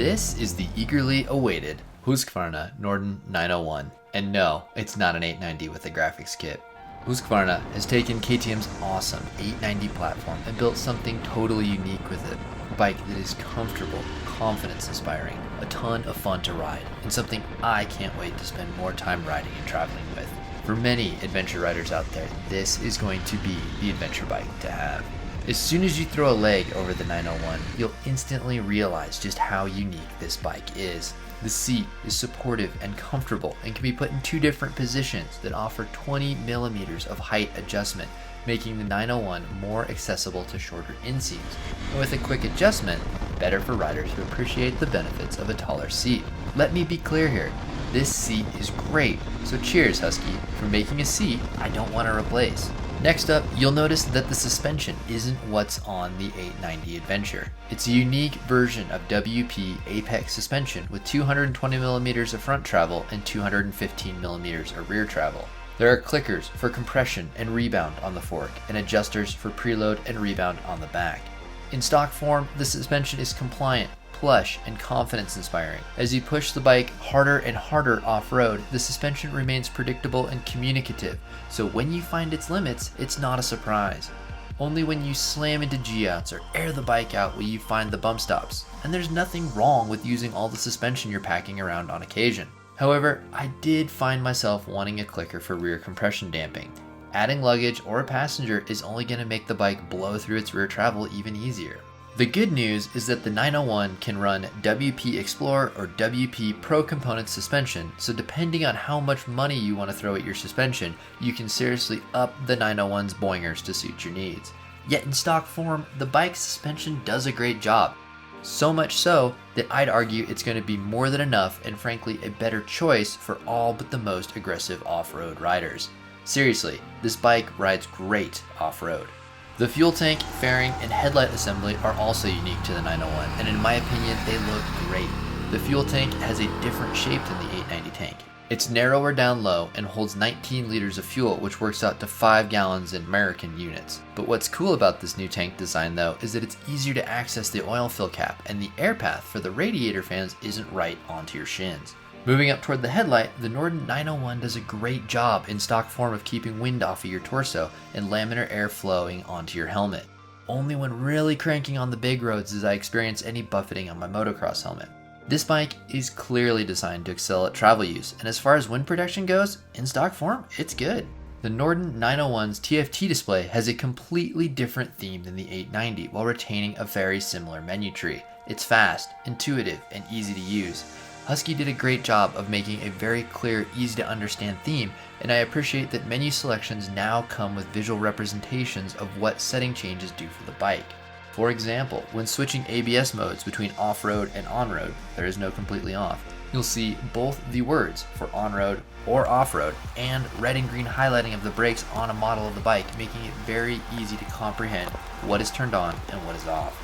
This is the eagerly awaited Husqvarna Norden 901. And no, it's not an 890 with a graphics kit. Husqvarna has taken KTM's awesome 890 platform and built something totally unique with it. A bike that is comfortable, confidence-inspiring, a ton of fun to ride, and something I can't wait to spend more time riding and traveling with. For many adventure riders out there, this is going to be the adventure bike to have. As soon as you throw a leg over the 901, you'll instantly realize just how unique this bike is. The seat is supportive and comfortable and can be put in two different positions that offer 20 millimeters of height adjustment, making the 901 more accessible to shorter inseams, and with a quick adjustment, better for riders who appreciate the benefits of a taller seat. Let me be clear here, this seat is great, so cheers Husky for making a seat I don't want to replace. Next up, you'll notice that the suspension isn't what's on the 890 Adventure. It's a unique version of WP Apex suspension with 220mm of front travel and 215mm of rear travel. There are clickers for compression and rebound on the fork, and adjusters for preload and rebound on the back. In stock form, the suspension is compliant, plush, and confidence-inspiring. As you push the bike harder and harder off-road, the suspension remains predictable and communicative, so when you find its limits, it's not a surprise. Only when you slam into G-outs or air the bike out will you find the bump stops, and there's nothing wrong with using all the suspension you're packing around on occasion. However, I did find myself wanting a clicker for rear compression damping. Adding luggage or a passenger is only going to make the bike blow through its rear travel even easier. The good news is that the 901 can run WP Explorer or WP Pro Component suspension, so depending on how much money you want to throw at your suspension, you can seriously up the 901's boingers to suit your needs. Yet in stock form, the bike's suspension does a great job. So much so that I'd argue it's going to be more than enough and frankly a better choice for all but the most aggressive off-road riders. Seriously, this bike rides great off-road. The fuel tank, fairing, and headlight assembly are also unique to the 901, and in my opinion, they look great. The fuel tank has a different shape than the 890 tank. It's narrower down low and holds 19 liters of fuel, which works out to 5 gallons in American units. But what's cool about this new tank design though is that it's easier to access the oil fill cap, and the air path for the radiator fans isn't right onto your shins. Moving up toward the headlight, the Norden 901 does a great job in stock form of keeping wind off of your torso and laminar air flowing onto your helmet. Only when really cranking on the big roads does I experience any buffeting on my motocross helmet. This bike is clearly designed to excel at travel use, and as far as wind protection goes, in stock form, it's good. The Norden 901's TFT display has a completely different theme than the 890 while retaining a very similar menu tree. It's fast, intuitive, and easy to use. Husky did a great job of making a very clear, easy to understand theme, and I appreciate that menu selections now come with visual representations of what setting changes do for the bike. For example, when switching ABS modes between off-road and on-road, there is no completely off, you'll see both the words for on-road or off-road and red and green highlighting of the brakes on a model of the bike, making it very easy to comprehend what is turned on and what is off.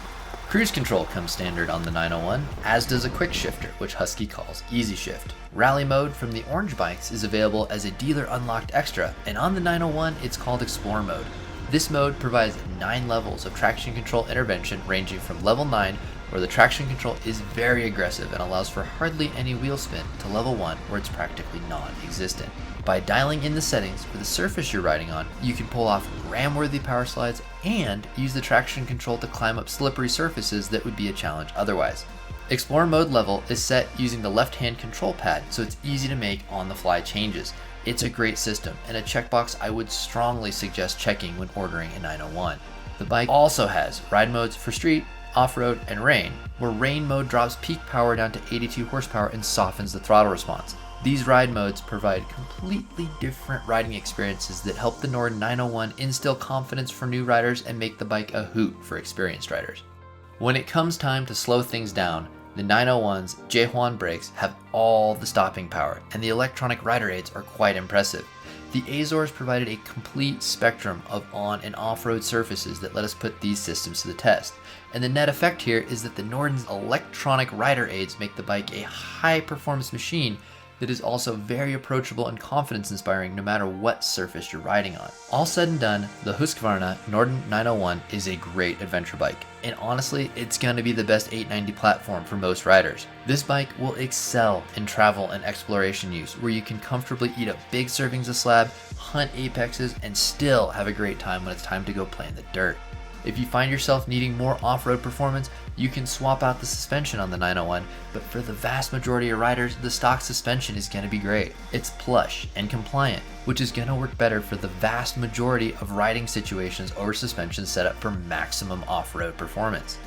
Cruise control comes standard on the 901, as does a quick shifter, which Husky calls Easy Shift. Rally mode from the orange bikes is available as a dealer unlocked extra, and on the 901 it's called Explore mode. This mode provides 9 levels of traction control intervention ranging from level 9, where the traction control is very aggressive and allows for hardly any wheel spin, to level 1, where it's practically non-existent. By dialing in the settings for the surface you're riding on, you can pull off ram-worthy power slides and use the traction control to climb up slippery surfaces that would be a challenge otherwise. Explore mode level is set using the left-hand control pad, so it's easy to make on-the-fly changes. It's a great system, and a checkbox I would strongly suggest checking when ordering a 901. The bike also has ride modes for street, off-road, and rain, where rain mode drops peak power down to 82 horsepower and softens the throttle response. These ride modes provide completely different riding experiences that help the Norden 901 instill confidence for new riders and make the bike a hoot for experienced riders. When it comes time to slow things down, the 901's J-Juan brakes have all the stopping power, and the electronic rider aids are quite impressive. The Azores provided a complete spectrum of on and off-road surfaces that let us put these systems to the test, and the net effect here is that the Norden's electronic rider aids make the bike a high-performance machine that is also very approachable and confidence inspiring no matter what surface you're riding on. All said and done, the Husqvarna Norden 901 is a great adventure bike, and honestly, it's going to be the best 890 platform for most riders. This bike will excel in travel and exploration use, where you can comfortably eat up big servings of slab, hunt apexes, and still have a great time when it's time to go play in the dirt. If you find yourself needing more off-road performance, you can swap out the suspension on the 901, but for the vast majority of riders, the stock suspension is going to be great. It's plush and compliant, which is going to work better for the vast majority of riding situations over suspension set up for maximum off-road performance.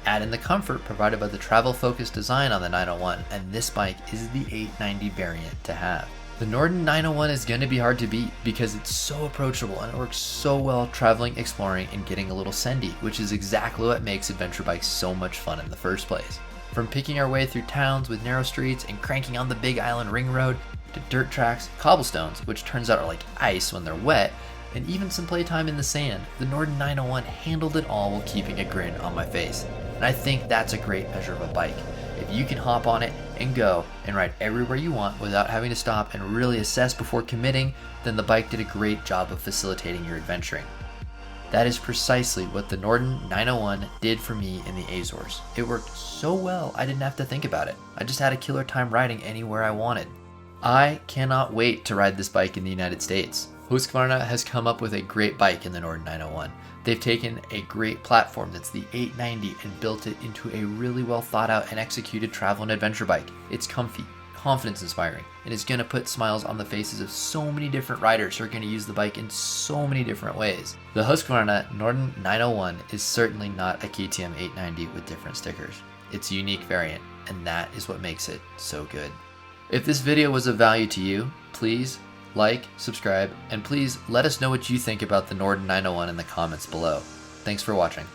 Add in the comfort provided by the travel-focused design on the 901, and this bike is the 890 variant to have. The Norden 901 is going to be hard to beat because it's so approachable and it works so well traveling, exploring, and getting a little sendy, which is exactly what makes adventure bikes so much fun in the first place. From picking our way through towns with narrow streets and cranking on the Big Island ring road, to dirt tracks, cobblestones, which turns out are like ice when they're wet, and even some playtime in the sand, the Norden 901 handled it all while keeping a grin on my face. And I think that's a great measure of a bike. If you can hop on it and go and ride everywhere you want without having to stop and really assess before committing, then the bike did a great job of facilitating your adventuring. That is precisely what the Norden 901 did for me in the Azores. It worked so well I didn't have to think about it. I just had a killer time riding anywhere I wanted. I cannot wait to ride this bike in the United States. Husqvarna has come up with a great bike in the Norden 901. They've taken a great platform that's the 890 and built it into a really well thought out and executed travel and adventure bike. It's comfy, confidence inspiring, and it's going to put smiles on the faces of so many different riders who are going to use the bike in so many different ways. The Husqvarna Norden 901 is certainly not a KTM 890 with different stickers. It's a unique variant, and that is what makes it so good. If this video was of value to you, please like, subscribe, and please let us know what you think about the Norden 901 in the comments below. Thanks for watching.